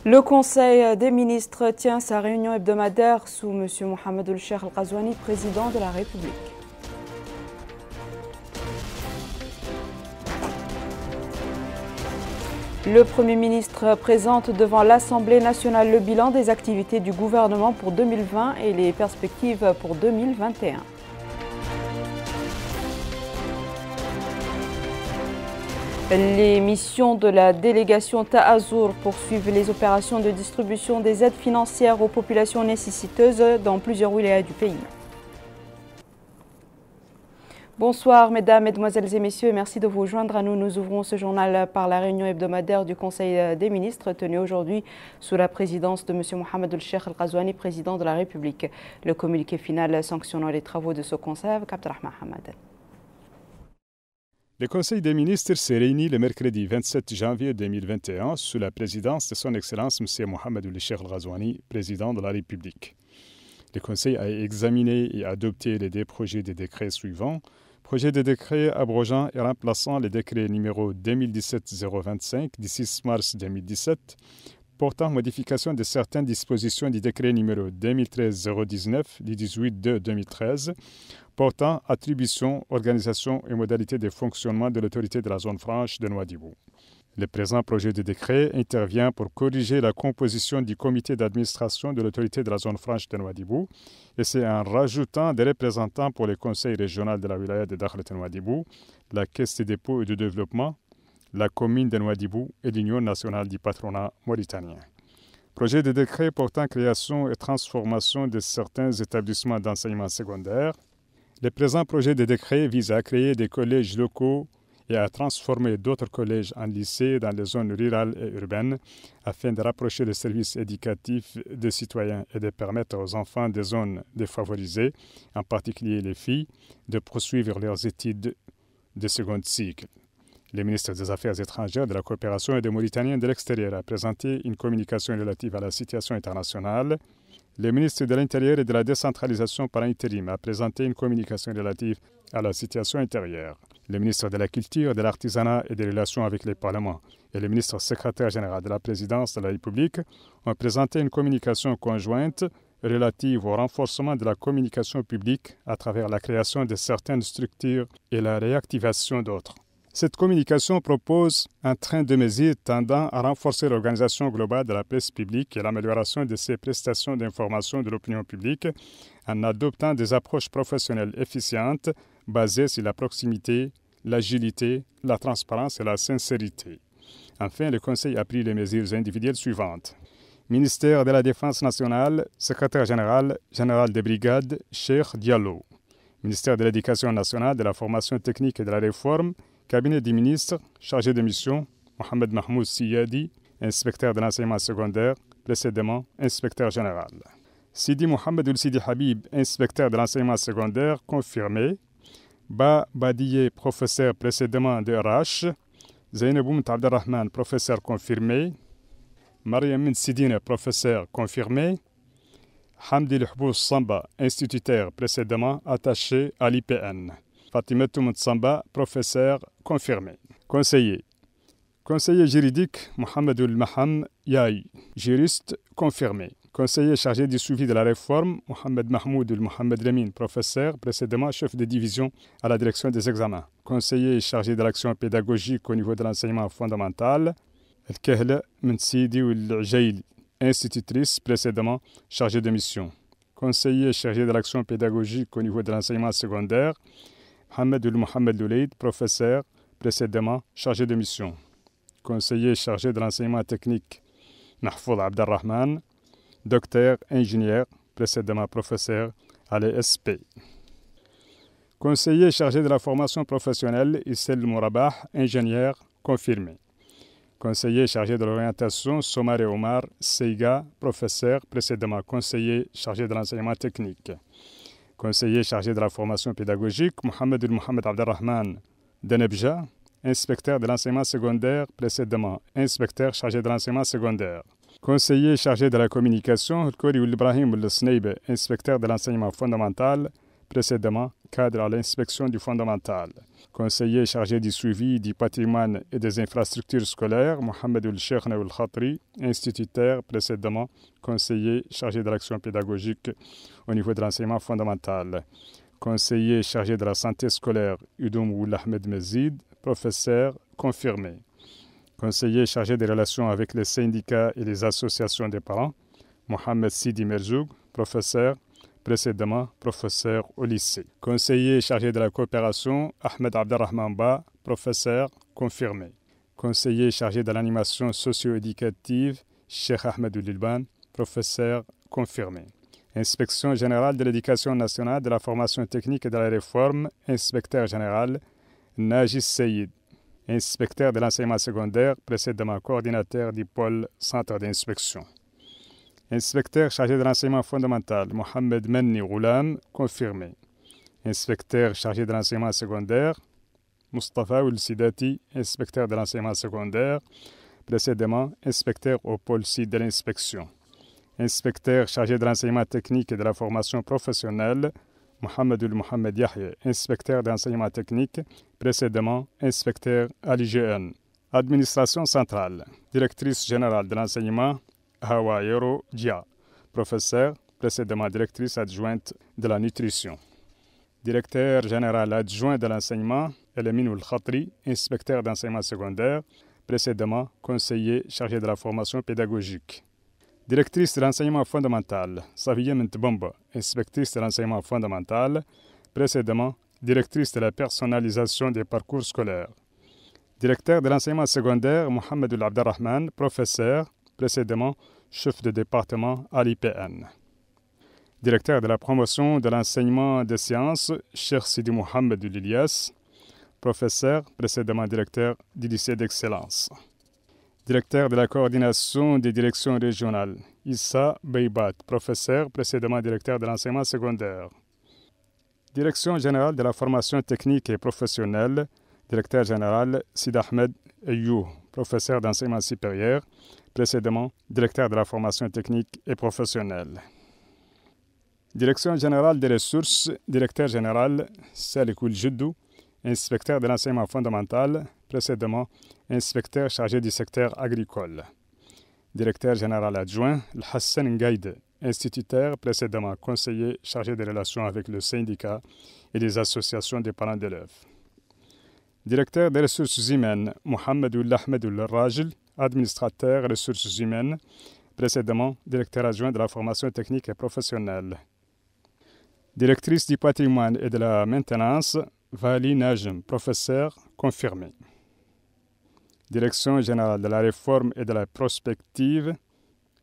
Le Conseil des ministres tient sa réunion hebdomadaire sous M. Mohamed El-Cheikh Al-Ghazouani, président de la République. Le Premier ministre présente devant l'Assemblée nationale le bilan des activités du gouvernement pour 2020 et les perspectives pour 2021. Les missions de la délégation Ta'azour poursuivent les opérations de distribution des aides financières aux populations nécessiteuses dans plusieurs wilayas du pays. Bonsoir mesdames, mesdemoiselles et messieurs, merci de vous joindre à nous. Nous ouvrons ce journal par la réunion hebdomadaire du Conseil des ministres tenue aujourd'hui sous la présidence de M. Mohamed El-Cheikh Al-Ghazouani, président de la République. Le communiqué final sanctionnant les travaux de ce conseil avec Abdelrahman Hamad. Le Conseil des ministres s'est réuni le mercredi 27 janvier 2021 sous la présidence de son Excellence M. Mohamed El-Cheikh Al-Ghazouani, président de la République. Le Conseil a examiné et adopté les deux projets de décrets suivants. Projet de décret abrogeant et remplaçant le décret numéro 2017-025 du 6 mars 2017 portant modification de certaines dispositions du décret numéro 2013-019 du 18-2-2013 portant attribution, organisation et modalités de fonctionnement de l'autorité de la zone franche de Nouadhibou. Le présent projet de décret intervient pour corriger la composition du comité d'administration de l'autorité de la zone franche de Nouadhibou, et c'est en rajoutant des représentants pour le conseil régional de la wilaya de Dakhlet Nouadhibou, la caisse de dépôt et de développement, la commune de Nouadhibou et l'Union nationale du patronat mauritanien. Projet de décret portant création et transformation de certains établissements d'enseignement secondaire. Le présent projet de décret vise à créer des collèges locaux et à transformer d'autres collèges en lycées dans les zones rurales et urbaines afin de rapprocher les services éducatifs des citoyens et de permettre aux enfants des zones défavorisées, en particulier les filles, de poursuivre leurs études de second cycle. Le ministre des Affaires étrangères, de la coopération et des Mauritaniens de l'extérieur a présenté une communication relative à la situation internationale. Le ministre de l'Intérieur et de la décentralisation par intérim a présenté une communication relative à la situation intérieure. Le ministre de la Culture, de l'Artisanat et des Relations avec les parlements et le ministre secrétaire général de la Présidence de la République ont présenté une communication conjointe relative au renforcement de la communication publique à travers la création de certaines structures et la réactivation d'autres. Cette communication propose un train de mesures tendant à renforcer l'organisation globale de la presse publique et l'amélioration de ses prestations d'information de l'opinion publique en adoptant des approches professionnelles efficientes basées sur la proximité, l'agilité, la transparence et la sincérité. Enfin, le Conseil a pris les mesures individuelles suivantes. Ministère de la Défense nationale, secrétaire général, général des brigades, Cheikh Diallo. Ministère de l'Éducation nationale, de la formation technique et de la réforme, Cabinet du ministre, chargé de mission, Mohamed Mahmoud Siyadi, inspecteur de l'enseignement secondaire, précédemment inspecteur général. Sidi Mohamed El-Sidi Habib, inspecteur de l'enseignement secondaire, confirmé. Ba Badiye, professeur précédemment de RH. Zainabou Abdelrahman, professeur confirmé. Mariam Sidine, professeur confirmé. Hamdi Lhbous Samba, instituteur précédemment attaché à l'IPN. Fatimatou Moutsamba, professeur confirmé. Conseiller. Conseiller juridique, Mohamed El-Maham Yahi, juriste confirmé. Conseiller chargé du suivi de la réforme, Mohamed Mahmoud El-Mohamed Lamine, professeur, précédemment chef de division à la direction des examens. Conseiller chargé de l'action pédagogique au niveau de l'enseignement fondamental, El-Kahla Mensidi El-Jaili, institutrice, précédemment chargée de mission. Conseiller chargé de l'action pédagogique au niveau de l'enseignement secondaire, Mohamed El-Mohamed Louleid, professeur, précédemment chargé de mission. Conseiller chargé de l'enseignement technique, Mahfoud Abdelrahman, docteur, ingénieur, précédemment professeur à l'ESP. Conseiller chargé de la formation professionnelle, Issel Mourabah, ingénieur, confirmé. Conseiller chargé de l'orientation, Somare Omar, Seiga, professeur, précédemment conseiller chargé de l'enseignement technique. Conseiller chargé de la formation pédagogique, Mohamed El-Mohamed Abdelrahman Denebja, inspecteur de l'enseignement secondaire, précédemment inspecteur chargé de l'enseignement secondaire. Conseiller chargé de la communication, Khoury Ibrahim El-Sneibe, inspecteur de l'enseignement fondamental, précédemment cadre à l'inspection du fondamental. Conseiller chargé du suivi du patrimoine et des infrastructures scolaires, Mohamed El-Cheikh Naoul Khatri, instituteur, précédemment conseiller chargé de l'action pédagogique au niveau de l'enseignement fondamental. Conseiller chargé de la santé scolaire, Udoum Oul Ahmed Mezid, professeur confirmé. Conseiller chargé des relations avec les syndicats et les associations des parents, Mohamed Sidi Merzoug, professeur, précédemment professeur au lycée. Conseiller chargé de la coopération, Ahmed Abderrahman Ba, professeur confirmé. Conseiller chargé de l'animation socio-éducative, Cheikh Ahmed Oulilban, professeur confirmé. Inspection générale de l'éducation nationale, de la formation technique et de la réforme, inspecteur général, Najis Seyid. Inspecteur de l'enseignement secondaire, précédemment coordinateur du pôle centre d'inspection. Inspecteur chargé de l'enseignement fondamental, Mohamed Menni Goulam, confirmé. Inspecteur chargé de l'enseignement secondaire, Mustafa Oul Sidati, inspecteur de l'enseignement secondaire, précédemment inspecteur au pôle site de l'inspection. Inspecteur chargé de l'enseignement technique et de la formation professionnelle, Mohamed Mohamed Yahya, inspecteur d'enseignement technique, précédemment inspecteur à l'IGN. Administration centrale, directrice générale de l'enseignement, Hawa Yero Dia, professeur, précédemment directrice adjointe de la nutrition. Directeur général adjoint de l'enseignement, Elamine Oul Khatri, inspecteur d'enseignement secondaire, précédemment conseiller chargé de la formation pédagogique. Directrice de l'enseignement fondamental, Safiya Mentbomba, inspectrice de l'enseignement fondamental, précédemment directrice de la personnalisation des parcours scolaires. Directeur de l'enseignement secondaire, Mohamed Oul Abderrahman, professeur, précédemment chef de département à l'IPN. Directeur de la promotion de l'enseignement des sciences, Cheikh Sidi Mohamed Oul Ilyas, professeur, précédemment directeur du lycée d'excellence. Directeur de la coordination des directions régionales, Issa Beibat, professeur, précédemment directeur de l'enseignement secondaire. Direction générale de la formation technique et professionnelle, directeur général Sid Ahmed Ayou, professeur d'enseignement supérieur, précédemment directeur de la formation technique et professionnelle. Direction générale des ressources, directeur général Salikoul Jiddou, inspecteur de l'enseignement fondamental, précédemment inspecteur chargé du secteur agricole. Directeur général adjoint, Hassan Ngaïde, instituteur, précédemment conseiller chargé des relations avec le syndicat et les associations des parents d'élèves. Directeur des ressources humaines, Mohamed Oul Ahmed Oul Rajil, administrateur ressources humaines, précédemment directeur adjoint de la formation technique et professionnelle. Directrice du patrimoine et de la maintenance, Vali Najem, professeur confirmé. Direction générale de la réforme et de la prospective,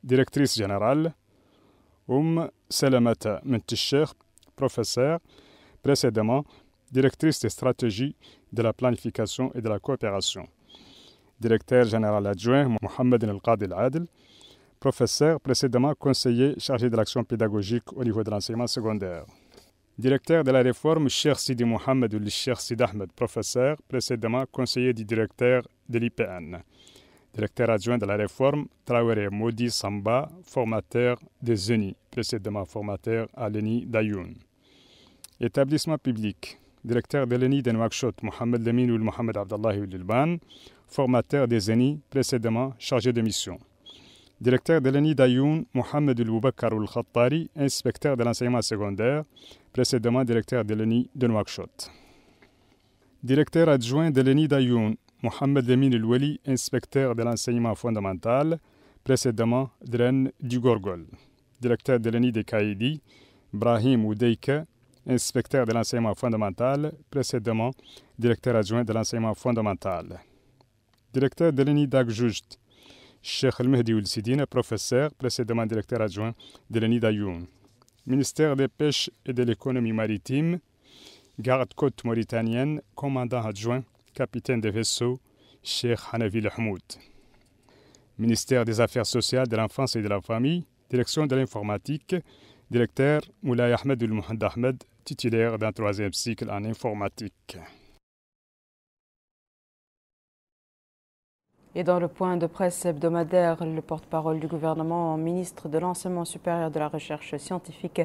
directrice générale, Salamata Mentisher, professeur, précédemment directrice des stratégies de la planification et de la coopération. Directeur général adjoint, Mohamed El-Qadi El-Adel, professeur, précédemment conseiller chargé de l'action pédagogique au niveau de l'enseignement secondaire. Directeur de la réforme, Cheikh Sidi Mohamed ou Cheikh Sidi Ahmed, professeur, précédemment conseiller du directeur de l'IPN. Directeur adjoint de la réforme, Traoré Modi Samba, formateur des ZENI, précédemment formateur à l'ENI d'Ayoun. Établissement public, directeur de l'ENI de Nouakchott, Mohamed Lamine ou Mohamed Abdallahi Oulilban, formateur des ZENI, précédemment chargé de mission. Directeur de l'ENI d'Ayoun, Mohamed Boubakar Oul Khattari, inspecteur de l'enseignement secondaire, précédemment directeur de l'ENI de Nouakchott. Directeur adjoint de l'ENI d'Ayoun, Mohamed Lamine El Wali, inspecteur de l'enseignement fondamental, précédemment Dren du Gorgol. Directeur de l'ENI de Kaïdi, Brahim Oudeika, inspecteur de l'enseignement fondamental, précédemment directeur adjoint de l'enseignement fondamental. Directeur de l'ENI d'Agjujd, Cheikh El-Mehdi Oul Sidine, professeur, précédemment directeur adjoint de l'ENI d'Ayoun. Ministère des Pêches et de l'Économie maritime, garde-côte mauritanienne, commandant adjoint, capitaine de vaisseau, Cheikh Hanavi Lahmoud. Ministère des Affaires sociales, de l'enfance et de la famille, direction de l'informatique, directeur Moulay Ahmed Oul Mohand Ahmed, titulaire d'un 3e cycle en informatique. Et dans le point de presse hebdomadaire, le porte-parole du gouvernement, ministre de l'Enseignement supérieur, de la Recherche scientifique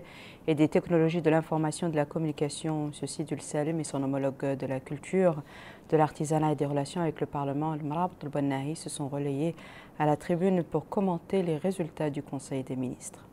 et des technologies de l'information et de la communication, M. Sidul Salim, et son homologue de la culture, de l'artisanat et des relations avec le Parlement, le Marabt al-Bannahi, se sont relayés à la tribune pour commenter les résultats du Conseil des ministres.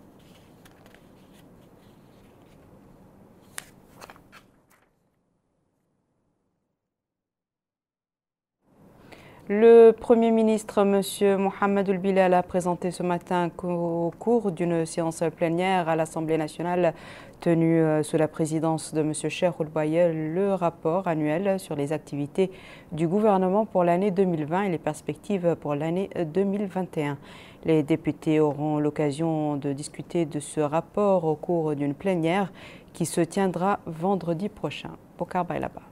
Le Premier ministre, M. Mohamed Ould-Bilal, a présenté ce matin au cours d'une séance plénière à l'Assemblée nationale tenue sous la présidence de M. Cheikh Ould-Bilal le rapport annuel sur les activités du gouvernement pour l'année 2020 et les perspectives pour l'année 2021. Les députés auront l'occasion de discuter de ce rapport au cours d'une plénière qui se tiendra vendredi prochain. Bokar Baylaba.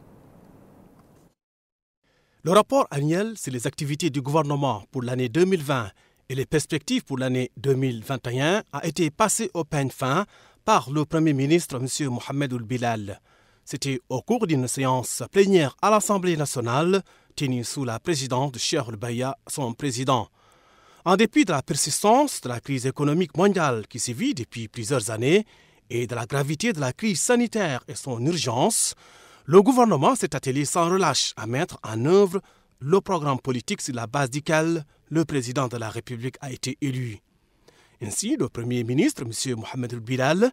Le rapport annuel sur les activités du gouvernement pour l'année 2020 et les perspectives pour l'année 2021 a été passé au peigne fin par le Premier ministre M. Mohamed Ould-Bilal. C'était au cours d'une séance plénière à l'Assemblée nationale tenue sous la présidence de Cheikh Ould-Bilal, son président. En dépit de la persistance de la crise économique mondiale qui sévit depuis plusieurs années et de la gravité de la crise sanitaire et son urgence, le gouvernement s'est attelé sans relâche à mettre en œuvre le programme politique sur la base duquel le président de la République a été élu. Ainsi, le Premier ministre, M. Mohamed Ould-Bilal,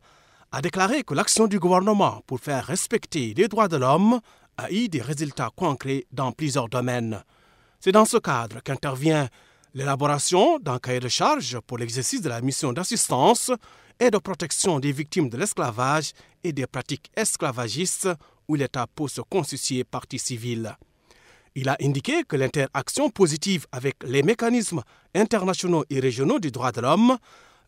a déclaré que l'action du gouvernement pour faire respecter les droits de l'homme a eu des résultats concrets dans plusieurs domaines. C'est dans ce cadre qu'intervient l'élaboration d'un cahier de charges pour l'exercice de la mission d'assistance et de protection des victimes de l'esclavage et des pratiques esclavagistes où l'État peut se constituer partie civile. Il a indiqué que l'interaction positive avec les mécanismes internationaux et régionaux des droits de l'homme,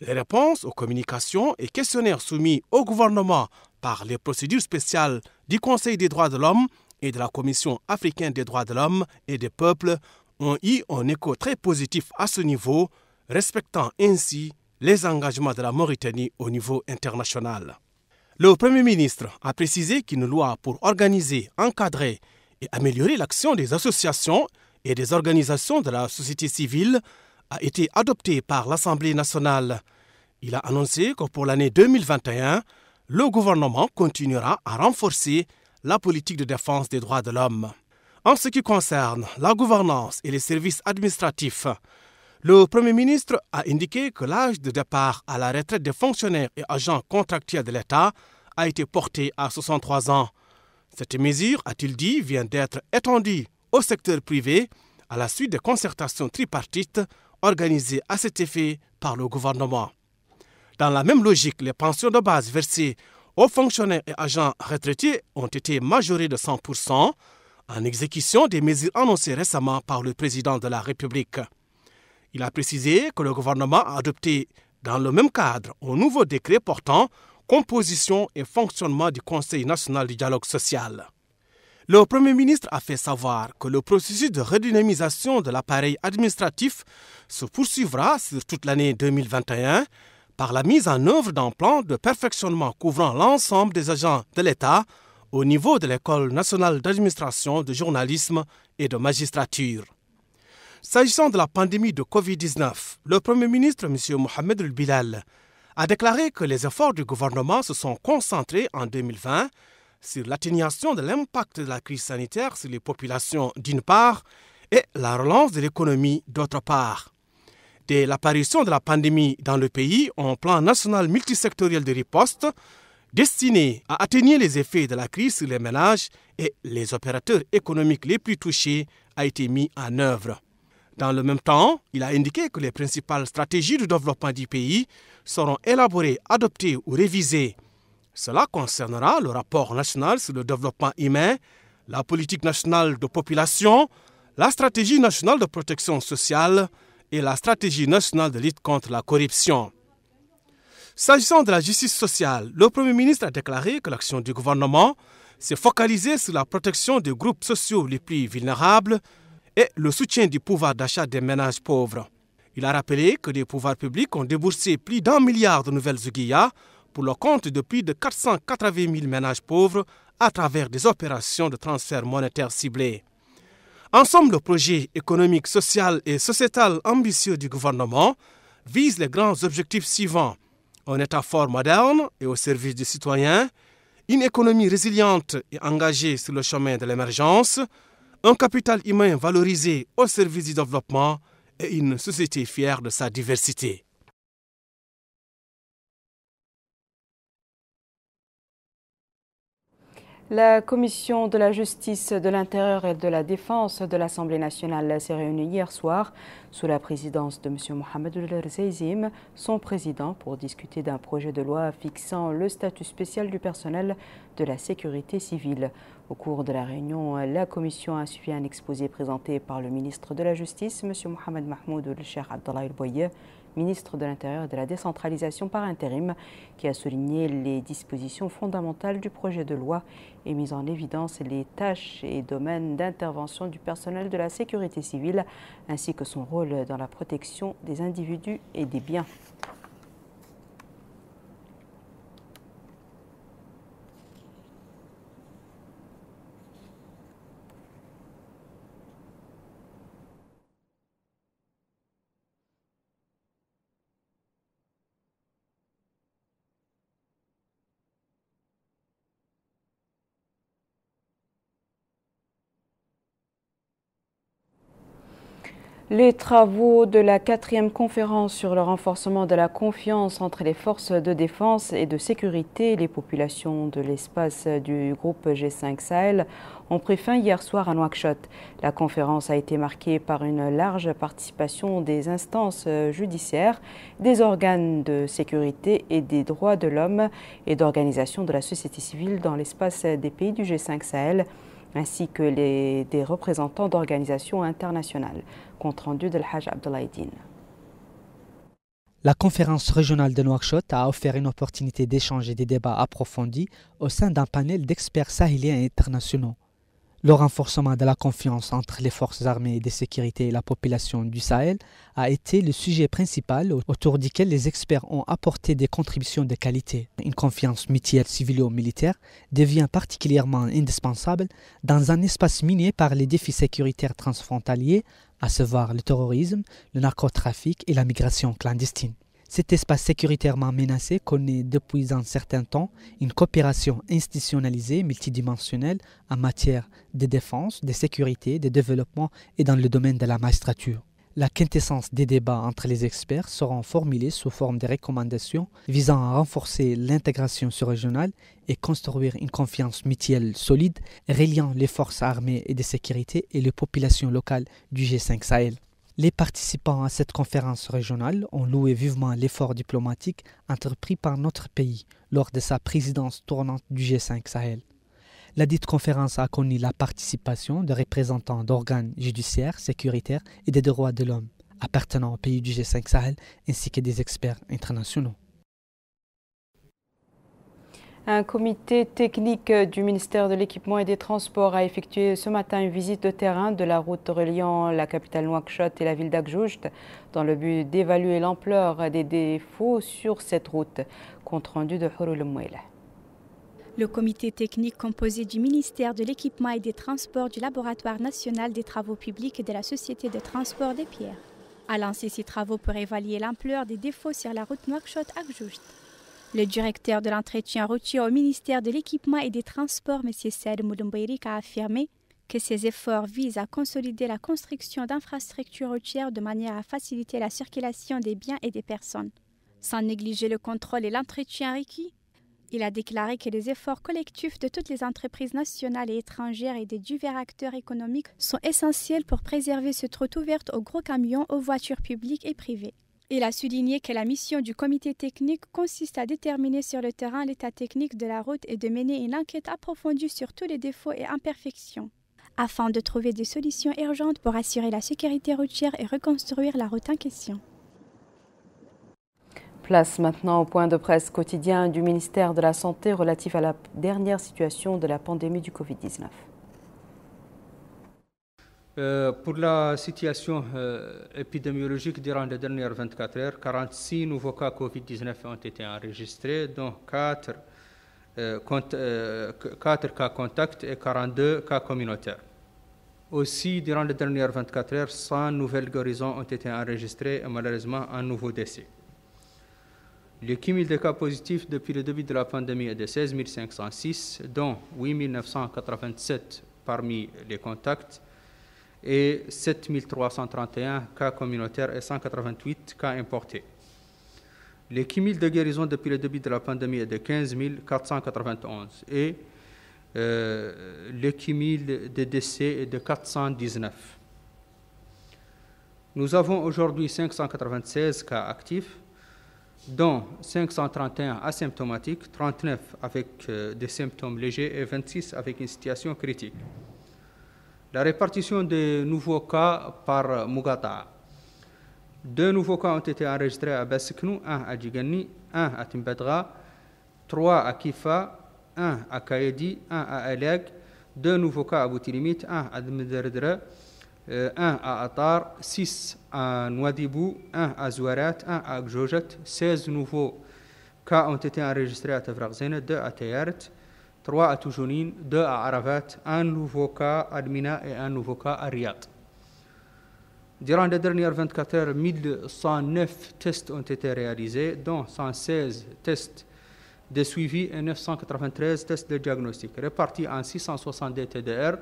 les réponses aux communications et questionnaires soumis au gouvernement par les procédures spéciales du Conseil des droits de l'homme et de la Commission africaine des droits de l'homme et des peuples ont eu un écho très positif à ce niveau, respectant ainsi les engagements de la Mauritanie au niveau international. Le Premier ministre a précisé qu'une loi pour organiser, encadrer et améliorer l'action des associations et des organisations de la société civile a été adoptée par l'Assemblée nationale. Il a annoncé que pour l'année 2021, le gouvernement continuera à renforcer la politique de défense des droits de l'homme. En ce qui concerne la gouvernance et les services administratifs, le Premier ministre a indiqué que l'âge de départ à la retraite des fonctionnaires et agents contractuels de l'État a été porté à 63 ans. Cette mesure, a-t-il dit, vient d'être étendue au secteur privé à la suite des concertations tripartites organisées à cet effet par le gouvernement. Dans la même logique, les pensions de base versées aux fonctionnaires et agents retraités ont été majorées de 100% en exécution des mesures annoncées récemment par le président de la République. Il a précisé que le gouvernement a adopté dans le même cadre un nouveau décret portant composition et fonctionnement du Conseil national du dialogue social. Le Premier ministre a fait savoir que le processus de redynamisation de l'appareil administratif se poursuivra sur toute l'année 2021 par la mise en œuvre d'un plan de perfectionnement couvrant l'ensemble des agents de l'État au niveau de l'École nationale d'administration, de journalisme et de magistrature. S'agissant de la pandémie de Covid-19, le Premier ministre, M. Mohamed Ould-Bilal, a déclaré que les efforts du gouvernement se sont concentrés en 2020 sur l'atténuation de l'impact de la crise sanitaire sur les populations d'une part et la relance de l'économie d'autre part. Dès l'apparition de la pandémie dans le pays, un plan national multisectoriel de riposte destiné à atténuer les effets de la crise sur les ménages et les opérateurs économiques les plus touchés a été mis en œuvre. Dans le même temps, il a indiqué que les principales stratégies de développement du pays seront élaborées, adoptées ou révisées. Cela concernera le rapport national sur le développement humain, la politique nationale de population, la stratégie nationale de protection sociale et la stratégie nationale de lutte contre la corruption. S'agissant de la justice sociale, le Premier ministre a déclaré que l'action du gouvernement s'est focalisée sur la protection des groupes sociaux les plus vulnérables et le soutien du pouvoir d'achat des ménages pauvres. Il a rappelé que les pouvoirs publics ont déboursé plus d'1 milliard de nouvelles ouguiyas pour le compte de plus de 480 000 ménages pauvres à travers des opérations de transfert monétaire ciblées. En somme, le projet économique, social et sociétal ambitieux du gouvernement vise les grands objectifs suivants. Un État fort moderne et au service des citoyens, une économie résiliente et engagée sur le chemin de l'émergence, un capital humain valorisé au service du développement et une société fière de sa diversité. La commission de la justice, de l'intérieur et de la défense de l'Assemblée nationale s'est réunie hier soir sous la présidence de M. Mohamed El-Zeizim, son président, pour discuter d'un projet de loi fixant le statut spécial du personnel de la sécurité civile. Au cours de la réunion, la commission a suivi un exposé présenté par le ministre de la Justice, M. Mohamed Mahmoud El-Cheikh Abdallah El-Boye, ministre de l'Intérieur et de la décentralisation par intérim, qui a souligné les dispositions fondamentales du projet de loi et mis en évidence les tâches et domaines d'intervention du personnel de la sécurité civile, ainsi que son rôle dans la protection des individus et des biens. Les travaux de la 4e conférence sur le renforcement de la confiance entre les forces de défense et de sécurité et les populations de l'espace du groupe G5 Sahel ont pris fin hier soir à Nouakchott. La conférence a été marquée par une large participation des instances judiciaires, des organes de sécurité et des droits de l'homme et d'organisations de la société civile dans l'espace des pays du G5 Sahel, ainsi que des représentants d'organisations internationales. Compte rendu de l'Haj Abdallah Eddine. La conférence régionale de Nouakchott a offert une opportunité d'échanger des débats approfondis au sein d'un panel d'experts sahéliens et internationaux. Le renforcement de la confiance entre les forces armées de sécurité et la population du Sahel a été le sujet principal autour duquel les experts ont apporté des contributions de qualité. Une confiance mutuelle civilo-militaire devient particulièrement indispensable dans un espace miné par les défis sécuritaires transfrontaliers, à savoir le terrorisme, le narcotrafic et la migration clandestine. Cet espace sécuritairement menacé connaît depuis un certain temps une coopération institutionnalisée multidimensionnelle en matière de défense, de sécurité, de développement et dans le domaine de la magistrature. La quintessence des débats entre les experts seront formulés sous forme de recommandations visant à renforcer l'intégration sous-régionale et construire une confiance mutuelle solide reliant les forces armées et de sécurité et les populations locales du G5 Sahel. Les participants à cette conférence régionale ont loué vivement l'effort diplomatique entrepris par notre pays lors de sa présidence tournante du G5 Sahel. La dite conférence a connu la participation de représentants d'organes judiciaires, sécuritaires et des droits de l'homme appartenant au pays du G5 Sahel ainsi que des experts internationaux. Un comité technique du ministère de l'Équipement et des Transports a effectué ce matin une visite de terrain de la route reliant la capitale Nouakchott et la ville d'Agjoujt dans le but d'évaluer l'ampleur des défauts sur cette route. Compte rendu de Houroul Mouela. Le comité technique composé du ministère de l'Équipement et des Transports, du Laboratoire national des travaux publics et de la Société de transport des pierres a lancé ses travaux pour évaluer l'ampleur des défauts sur la route Nouakchott-Agjoujt. Le directeur de l'entretien routier au ministère de l'Équipement et des Transports, M. Saad Mouloumbairik, a affirmé que ces efforts visent à consolider la construction d'infrastructures routières de manière à faciliter la circulation des biens et des personnes. Sans négliger le contrôle et l'entretien requis, il a déclaré que les efforts collectifs de toutes les entreprises nationales et étrangères et des divers acteurs économiques sont essentiels pour préserver cette route ouverte aux gros camions, aux voitures publiques et privées. Il a souligné que la mission du comité technique consiste à déterminer sur le terrain l'état technique de la route et de mener une enquête approfondie sur tous les défauts et imperfections, afin de trouver des solutions urgentes pour assurer la sécurité routière et reconstruire la route en question. Place maintenant au point de presse quotidien du ministère de la Santé relatif à la dernière situation de la pandémie du Covid-19. Pour la situation épidémiologique durant les dernières 24 heures, 46 nouveaux cas Covid-19 ont été enregistrés, dont 4 cas contacts et 42 cas communautaires. Aussi, durant les dernières 24 heures, 100 nouvelles guérisons ont été enregistrées et malheureusement un nouveau décès. Le cumul des cas positifs depuis le début de la pandémie est de 16 506, dont 8 987 parmi les contacts et 7 331 cas communautaires et 188 cas importés. Le cumul de guérison depuis le début de la pandémie est de 15 491 et le cumul de décès est de 419. Nous avons aujourd'hui 596 cas actifs, dont 531 asymptomatiques, 39 avec des symptômes légers et 26 avec une situation critique. La répartition des nouveaux cas par Mugata'a. 2 nouveaux cas ont été enregistrés à Basseknou, 1 à Djigani, 1 à Timbadra, 3 à Kifa, 1 à Kaedi, 1 à Alag, 2 nouveaux cas à Boutilimit, 1 à Dmederdra, 1 à Atar, 6 à Nouadhibou, 1 à Zouarat, 1 à Gjojet. 16 nouveaux cas ont été enregistrés à Tafraghzene, 2 à Tayaret, 3 à Toujounine, 2 à Arafat, 1 nouveau cas à Admina et 1 nouveau cas à Riyad. Durant les dernières 24 heures, 1109 tests ont été réalisés, dont 116 tests de suivi et 993 tests de diagnostic, répartis en 662 TDR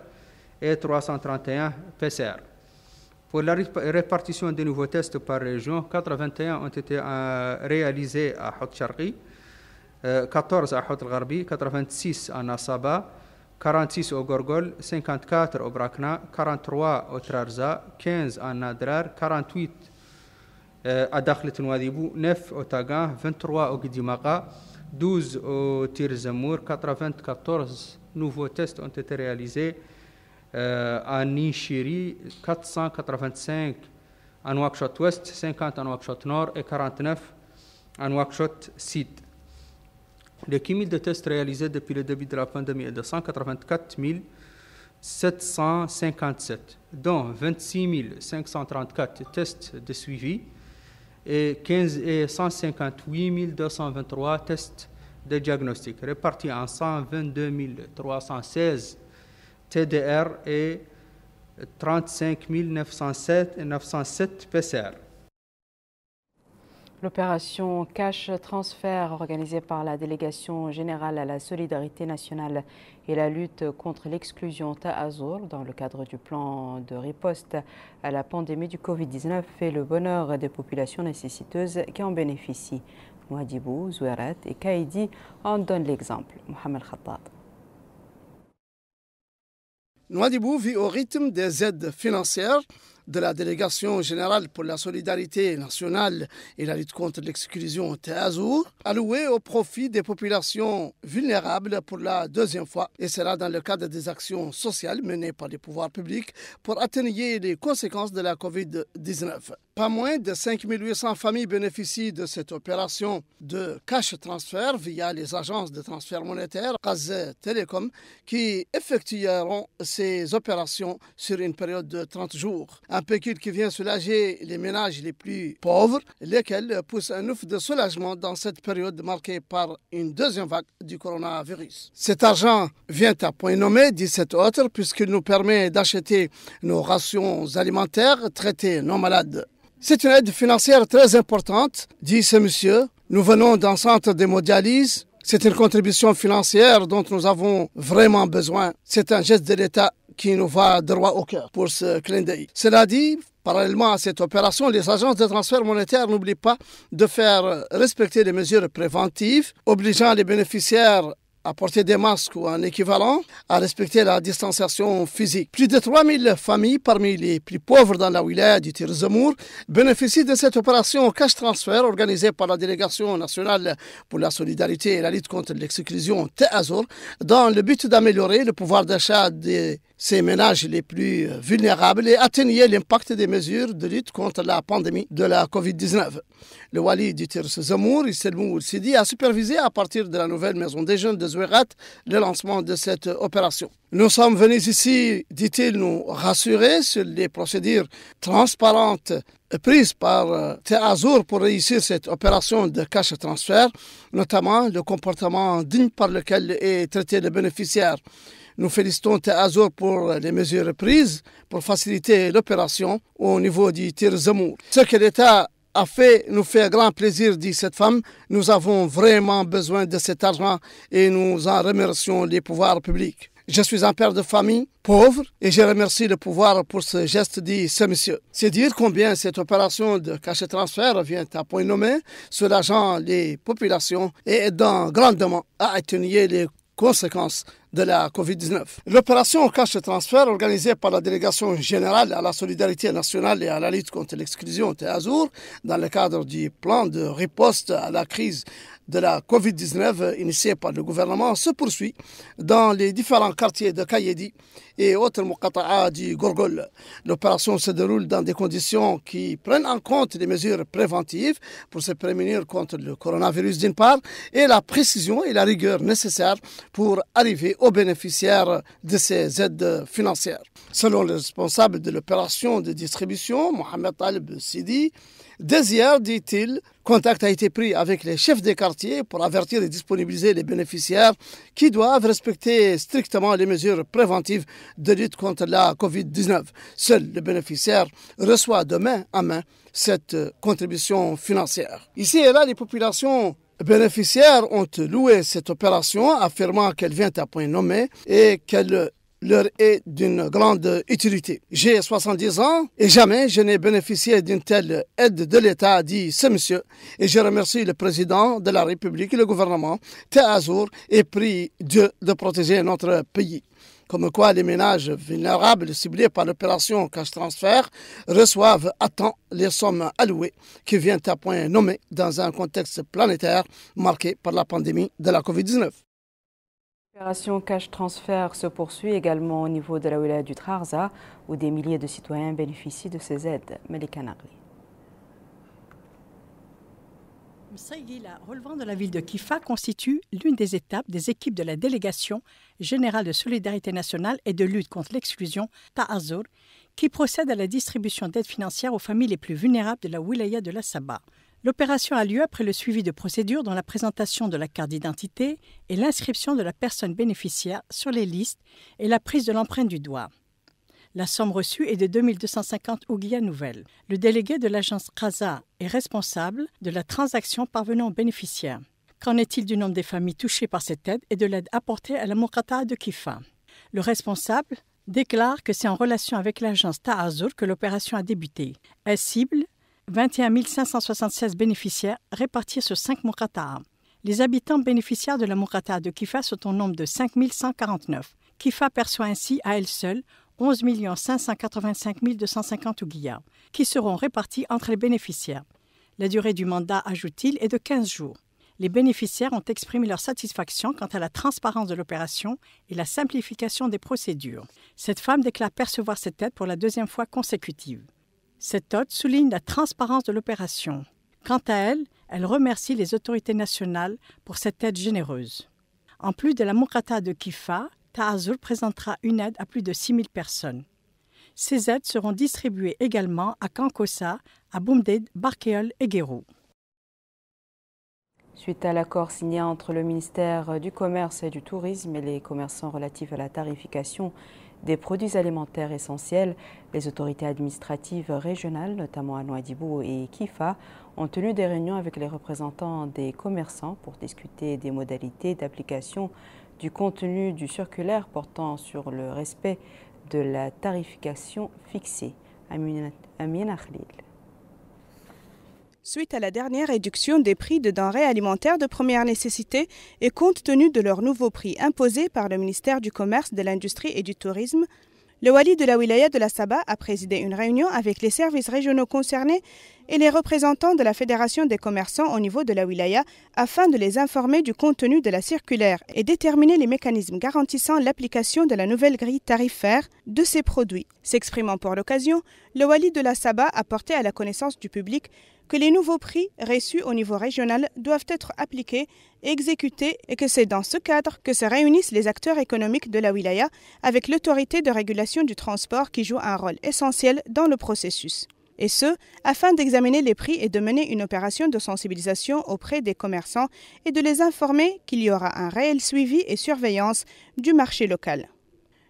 et 331 PCR. Pour la répartition des nouveaux tests par région, 81 ont été réalisés à Hout Sharqi, 14 à Hout Gharbi, 86 à Nasaba, 46 au Gorgol, 54 au Brakna, 43 au Trarza, 15 à Nadrar, 48 à Dakhlet Nouadhibou, 9 au Tagan, 23 au Guidimaka, 12 au Tirzamour, 94 nouveaux tests ont été réalisés à Nishiri, 485 à Nouakchott Ouest, 50 à Nouakchott Nord et 49 à Nouakchott Sud. Le cumul de tests réalisés depuis le début de la pandémie est de 184 757, dont 26 534 tests de suivi et 158 223 tests de diagnostic, répartis en 122 316 TDR et 35 907 PCR. L'opération Cash Transfert organisée par la Délégation générale à la solidarité nationale et la lutte contre l'exclusion Ta'azour dans le cadre du plan de riposte à la pandémie du Covid-19 fait le bonheur des populations nécessiteuses qui en bénéficient. Nouadhibou, Zouarat et Kaedi en donnent l'exemple. Mohamed Khattab. Nouadhibou vit au rythme des aides financières de la Délégation générale pour la solidarité nationale et la lutte contre l'exclusion Ta'azour, allouée au profit des populations vulnérables pour la deuxième fois. Et cela dans le cadre des actions sociales menées par les pouvoirs publics pour atténuer les conséquences de la Covid-19. Pas moins de 5 800 familles bénéficient de cette opération de cash transfert via les agences de transfert monétaire Gaz Télécom qui effectueront ces opérations sur une période de 30 jours. Un pécule qui vient soulager les ménages les plus pauvres, lesquels poussent un ouf de soulagement dans cette période marquée par une deuxième vague du coronavirus. Cet argent vient à point nommé, dit cet autre, puisqu'il nous permet d'acheter nos rations alimentaires, traiter nos malades. C'est une aide financière très importante, dit ce monsieur. Nous venons d'un centre d'hémodialyse. C'est une contribution financière dont nous avons vraiment besoin. C'est un geste de l'État qui nous va droit au cœur pour ce clin d'œil. Cela dit, parallèlement à cette opération, les agences de transfert monétaire n'oublient pas de faire respecter les mesures préventives, obligeant les bénéficiaires à porter des masques ou un équivalent, à respecter la distanciation physique. Plus de 3000 familles parmi les plus pauvres dans la wilaya du Tirzamour bénéficient de cette opération cash transfert organisée par la Délégation nationale pour la solidarité et la lutte contre l'exclusion Ta'azour dans le but d'améliorer le pouvoir d'achat de ces ménages les plus vulnérables et atténuer l'impact des mesures de lutte contre la pandémie de la Covid-19. Le wali du Tirzamour, Isselmou Sidi, a supervisé à partir de la nouvelle maison des jeunes de Zouarat le lancement de cette opération. Nous sommes venus ici, dit-il, nous rassurer sur les procédures transparentes prises par Ta'azour pour réussir cette opération de cash transfert, notamment le comportement digne par lequel est traité le bénéficiaire. Nous félicitons Taazour pour les mesures prises pour faciliter l'opération au niveau du Tir Zamour. Ce que l'État a fait nous fait grand plaisir, dit cette femme. Nous avons vraiment besoin de cet argent et nous en remercions les pouvoirs publics. Je suis un père de famille pauvre et je remercie le pouvoir pour ce geste, dit ce monsieur. C'est dire combien cette opération de cash-transfert vient à point nommé, soulageant les populations et aidant grandement à atténuer les conséquences de la COVID-19. L'opération cash-transfert organisée par la Délégation générale à la solidarité nationale et à la lutte contre l'exclusion Taazour dans le cadre du plan de riposte à la crise de la COVID-19 initié par le gouvernement se poursuit dans les différents quartiers de Kayedi et autres muqata'a du Gorgol. L'opération se déroule dans des conditions qui prennent en compte les mesures préventives pour se prémunir contre le coronavirus d'une part et la précision et la rigueur nécessaires pour arriver aux bénéficiaires de ces aides financières. Selon le responsable de l'opération de distribution, Mohamed Talib Sidi, dès hier, dit-il, contact a été pris avec les chefs des quartiers pour avertir et disponibiliser les bénéficiaires qui doivent respecter strictement les mesures préventives de lutte contre la COVID-19. Seul le bénéficiaire reçoit de main à main cette contribution financière. Ici et là, les populations bénéficiaires ont loué cette opération, affirmant qu'elle vient à point nommé et qu'elle leur est d'une grande utilité. J'ai 70 ans et jamais je n'ai bénéficié d'une telle aide de l'État, dit ce monsieur, et je remercie le président de la République et le gouvernement, Taazour, et prie Dieu de protéger notre pays. Comme quoi les ménages vulnérables ciblés par l'opération cash-transfert reçoivent à temps les sommes allouées qui viennent à point nommé dans un contexte planétaire marqué par la pandémie de la COVID-19. L'opération Cash Transfert se poursuit également au niveau de la wilaya du Trarza, où des milliers de citoyens bénéficient de ces aides. Malika Nagli. Msaïgila, relevant de la ville de Kifa, constitue l'une des étapes des équipes de la délégation générale de solidarité nationale et de lutte contre l'exclusion, Taazour, qui procède à la distribution d'aides financières aux familles les plus vulnérables de la wilaya de la Saba. L'opération a lieu après le suivi de procédures dont la présentation de la carte d'identité et l'inscription de la personne bénéficiaire sur les listes et la prise de l'empreinte du doigt. La somme reçue est de 2250 ouguiyas nouvelles. Le délégué de l'agence CRASA est responsable de la transaction parvenant aux bénéficiaires. Qu'en est-il du nombre des familles touchées par cette aide et de l'aide apportée à la muqata'a de Kifa? Le responsable déclare que c'est en relation avec l'agence Taazour que l'opération a débuté. Elle cible 21 576 bénéficiaires répartis sur 5 muqata'a. Les habitants bénéficiaires de la muqata'a de Kifa sont au nombre de 5 149. Kifa perçoit ainsi à elle seule 11 585 250 ouguiyas, qui seront répartis entre les bénéficiaires. La durée du mandat, ajoute-t-il, est de 15 jours. Les bénéficiaires ont exprimé leur satisfaction quant à la transparence de l'opération et la simplification des procédures. Cette femme déclare percevoir cette aide pour la deuxième fois consécutive. Cette note souligne la transparence de l'opération. Quant à elle, elle remercie les autorités nationales pour cette aide généreuse. En plus de la muqata'a de Kifa, Taazour présentera une aide à plus de 6 000 personnes. Ces aides seront distribuées également à Kankossa, à Boumded, Barkéol et Guérou. Suite à l'accord signé entre le ministère du Commerce et du Tourisme et les commerçants relatifs à la tarification des produits alimentaires essentiels, les autorités administratives régionales, notamment à Nouadhibou et Kifa, ont tenu des réunions avec les représentants des commerçants pour discuter des modalités d'application du contenu du circulaire portant sur le respect de la tarification fixée. Amina Khalil. Suite à la dernière réduction des prix de denrées alimentaires de première nécessité et compte tenu de leur nouveau prix imposé par le ministère du Commerce, de l'Industrie et du Tourisme, le wali de la wilaya de la Saba a présidé une réunion avec les services régionaux concernés et les représentants de la Fédération des commerçants au niveau de la wilaya afin de les informer du contenu de la circulaire et déterminer les mécanismes garantissant l'application de la nouvelle grille tarifaire de ces produits. S'exprimant pour l'occasion, le wali de la Saba a porté à la connaissance du public que les nouveaux prix reçus au niveau régional doivent être appliqués et exécutés et que c'est dans ce cadre que se réunissent les acteurs économiques de la wilaya avec l'autorité de régulation du transport qui joue un rôle essentiel dans le processus. Et ce, afin d'examiner les prix et de mener une opération de sensibilisation auprès des commerçants et de les informer qu'il y aura un réel suivi et surveillance du marché local.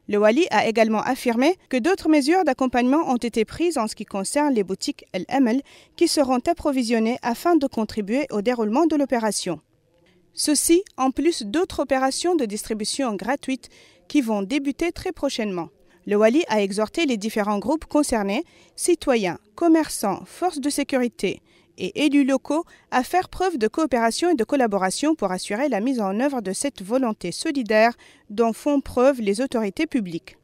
Le Wali a également affirmé que d'autres mesures d'accompagnement ont été prises en ce qui concerne les boutiques El Amel qui seront approvisionnées afin de contribuer au déroulement de l'opération. Ceci en plus d'autres opérations de distribution gratuite qui vont débuter très prochainement. Le Wali a exhorté les différents groupes concernés, citoyens, commerçants, forces de sécurité et élus locaux à faire preuve de coopération et de collaboration pour assurer la mise en œuvre de cette volonté solidaire dont font preuve les autorités publiques.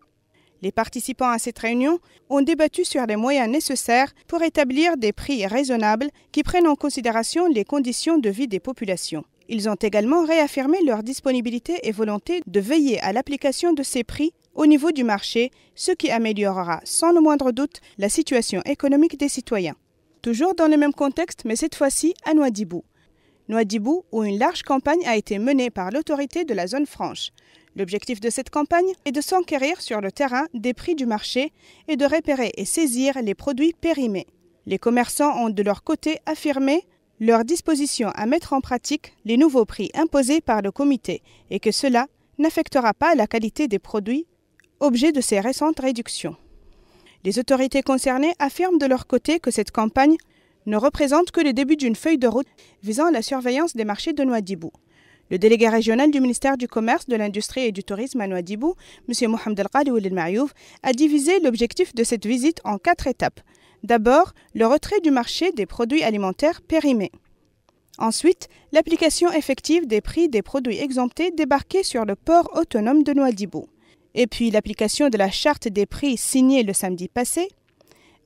Les participants à cette réunion ont débattu sur les moyens nécessaires pour établir des prix raisonnables qui prennent en considération les conditions de vie des populations. Ils ont également réaffirmé leur disponibilité et volonté de veiller à l'application de ces prix au niveau du marché, ce qui améliorera sans le moindre doute la situation économique des citoyens. Toujours dans le même contexte, mais cette fois-ci à Nouadhibou. Nouadhibou, où une large campagne a été menée par l'autorité de la zone franche. L'objectif de cette campagne est de s'enquérir sur le terrain des prix du marché et de repérer et saisir les produits périmés. Les commerçants ont de leur côté affirmé leur disposition à mettre en pratique les nouveaux prix imposés par le comité et que cela n'affectera pas la qualité des produits, objet de ces récentes réductions. Les autorités concernées affirment de leur côté que cette campagne ne représente que le début d'une feuille de route visant la surveillance des marchés de Nouadhibou. Le délégué régional du ministère du Commerce, de l'Industrie et du Tourisme à Nouadhibou, M. Mohamed El-Ghali Ould El-Mayouf, a divisé l'objectif de cette visite en 4 étapes. D'abord, le retrait du marché des produits alimentaires périmés. Ensuite, l'application effective des prix des produits exemptés débarqués sur le port autonome de Nouadhibou. Et puis l'application de la charte des prix signée le samedi passé.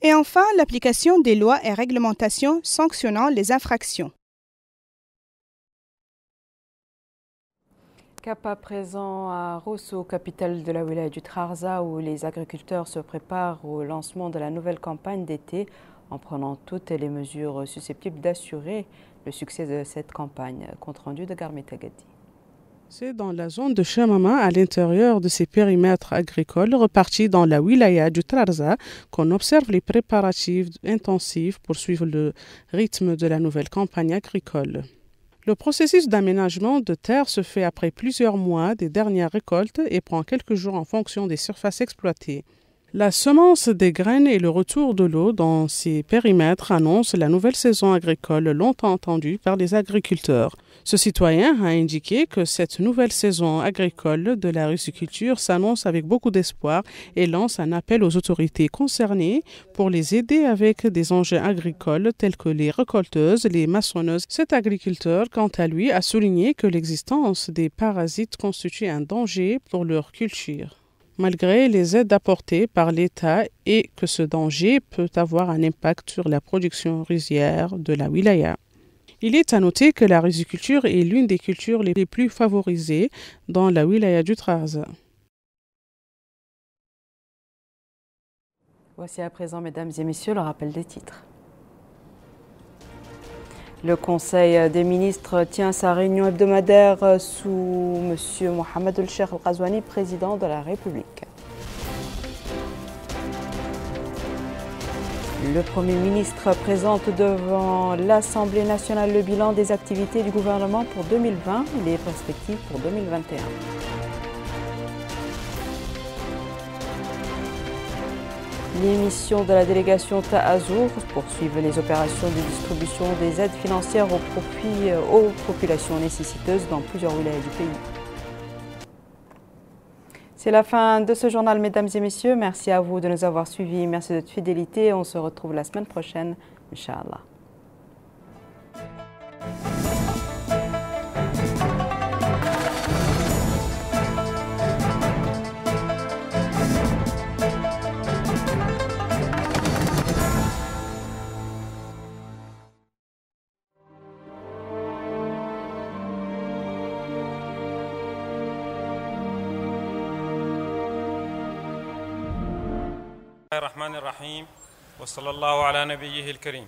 Et enfin, l'application des lois et réglementations sanctionnant les infractions. Cap à présent à Rosso, capitale de la wilaya du Trarza, où les agriculteurs se préparent au lancement de la nouvelle campagne d'été en prenant toutes les mesures susceptibles d'assurer le succès de cette campagne. Compte rendu de Garmet Agadi. C'est dans la zone de Chamama, à l'intérieur de ces périmètres agricoles repartis dans la wilaya du Trarza, qu'on observe les préparatifs intensifs pour suivre le rythme de la nouvelle campagne agricole. Le processus d'aménagement de terre se fait après plusieurs mois des dernières récoltes et prend quelques jours en fonction des surfaces exploitées. La semence des graines et le retour de l'eau dans ces périmètres annoncent la nouvelle saison agricole longtemps attendue par les agriculteurs. Ce citoyen a indiqué que cette nouvelle saison agricole de la riziculture s'annonce avec beaucoup d'espoir et lance un appel aux autorités concernées pour les aider avec des engins agricoles tels que les récolteuses, les maçonneuses. Cet agriculteur, quant à lui, a souligné que l'existence des parasites constitue un danger pour leur culture, malgré les aides apportées par l'État, et que ce danger peut avoir un impact sur la production rizière de la wilaya. Il est à noter que la riziculture est l'une des cultures les plus favorisées dans la wilaya du Trarza. Voici à présent, mesdames et messieurs, le rappel des titres. Le Conseil des ministres tient sa réunion hebdomadaire sous M. Mohamed El-Cheikh El-Ghazouani, président de la République. Le Premier ministre présente devant l'Assemblée nationale le bilan des activités du gouvernement pour 2020 et les perspectives pour 2021. Les missions de la délégation Ta'azour poursuivent les opérations de distribution des aides financières au profit aux populations nécessiteuses dans plusieurs wilayas du pays. C'est la fin de ce journal, mesdames et messieurs. Merci à vous de nous avoir suivis. Merci de votre fidélité. On se retrouve la semaine prochaine, Inch'Allah. الرحمن الرحيم وصلى الله على نبيه الكريم.